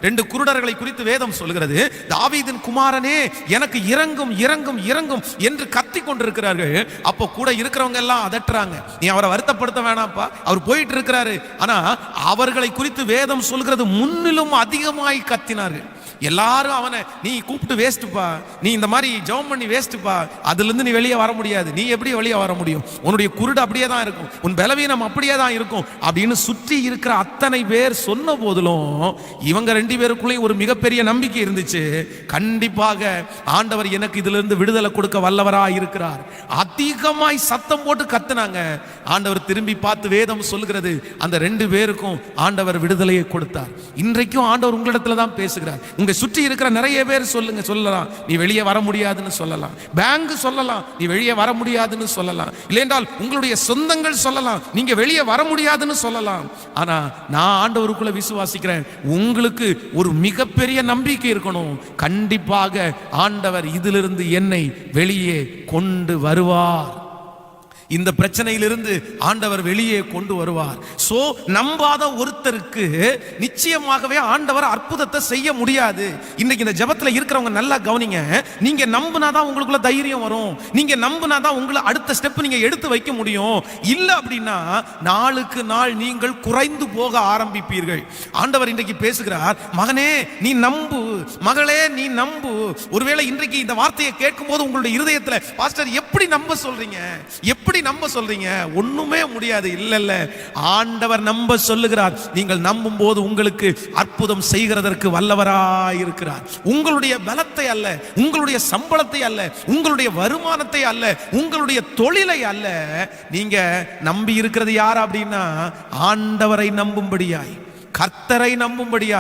2 குருடர்களை குறித்து வேதம் சொல்கிறது, தாவீதின் குமாரனே எனக்கு இறங்கும் இறங்கும் இறங்கும் என்று கத்தி கொண்டிருக்கிறார்கள். அப்போ கூட இருக்கிறவங்க எல்லாம் அதட்டுறாங்க, நீ அவரை வருத்தப்படுத்த வேணாம்ப்பா, அவர் போயிட்டு இருக்கிறாரு. ஆனா அவர்களை குறித்து வேதம் சொல்கிறது, முன்னிலும் அதிகமாய் கத்தினார்கள். எல்லாரும் அவனை, நீ கூப்பிட்டு வேஸ்ட்டுப்பா, நீ இந்த மாதிரி ஜெபம் பண்ணி வேஸ்ட்டுப்பா, அதுல இருந்து நீ வெளியே வர முடியாது, நீ எப்படி வெளியே வர முடியும், உன்னுடைய குருடு அப்படியே தான் இருக்கும், உன் பலவீனம் அப்படியே தான் இருக்கும் அப்படின்னு சுற்றி இருக்கிற அத்தனை பேர் சொன்ன போதிலும் இவங்க 2 பேருக்குள்ளேயும் ஒரு மிகப்பெரிய நம்பிக்கை இருந்துச்சு. கண்டிப்பாக ஆண்டவர் எனக்கு இதுல இருந்து விடுதலை கொடுக்க வல்லவராய் இருக்கிறார். அதிகமாய் சத்தம் போட்டு கத்துனாங்க. ஆண்டவர் திரும்பி பார்த்து வேதம் சொல்கிறது, அந்த 2 பேருக்கும் ஆண்டவர் விடுதலையை கொடுத்தார். இன்றைக்கும் ஆண்டவர் உங்களிடத்துல தான் பேசுகிறார். உங்க சுற்றி இருக்கிற நிறைய பேர் சொல்லலாம், நீ வெளியே வர முடியாதுன்னு சொல்லலாம், பேங்க் சொல்லலாம் நீ வெளியே வர முடியாதுன்னு சொல்லலாம், இல்லையென்றால் உங்களுடைய சொந்தங்கள் சொல்லலாம் நீங்க வெளியே வர முடியாதுன்னு சொல்லலாம். ஆனா நான் ஆண்டவருக்குள்ள விசுவாசிக்கிறேன், உங்களுக்கு ஒரு மிகப்பெரிய நம்பிக்கை இருக்கணும். கண்டிப்பாக ஆண்டவர் இதிலிருந்து என்னை வெளியே கொண்டு வருவார். இந்த பிரச்சனையிலிருந்து ஆண்டவர் வெளியே கொண்டு வருவார். சோ நம்பாத ஒருத்தருக்கு நிச்சயமாகவே ஆண்டவர் அற்புதத்தை செய்ய முடியாது. இன்னைக்கு இந்த ஜெபத்துல இருக்கிறவங்க நல்லா கவனிங்க. நீங்க நம்பினாதான் உங்களுக்குள்ள தைரியம் வரும், நீங்க நம்பினாதான் உங்களை அடுத்த ஸ்டெப் நீங்க எடுத்து வைக்க முடியும். இல்ல அப்படின்னா நாளுக்கு நாள் நீங்கள் குறைந்து போக ஆரம்பிப்பீர்கள். ஆண்டவர் இன்றைக்கு பேசுகிறார், மகனே நீ நம்பு, மகளே நீ நம்பு. ஒருவேளை இன்றைக்கு இந்த வார்த்தையை கேட்கும் போது உங்களுடைய இருதயத்துல, பாஸ்டர் எப்படி நம்ப சொல்றீங்க, எப்படி நம்ப சொல்றீங்க, ஒண்ணுமே முடியாது. இல்ல, ஆண்டவர் நம்ப சொல்லுகிறார். நீங்கள் நம்பும் போது உங்களுக்கு அற்புதம் செய்கிறதற்கு வல்லவராய் இருக்கிறார். உங்களுடைய பலத்தை அல்ல, உங்களுடைய சம்பளத்தை அல்ல, உங்களுடைய வருமானத்தை அல்ல, உங்களுடைய தொழிலை அல்ல, நீங்க நம்பி இருக்கிறது யார் அப்படின்னா ஆண்டவரை நம்பும்படியாய், கர்த்தரை நம்பும்படியாய்.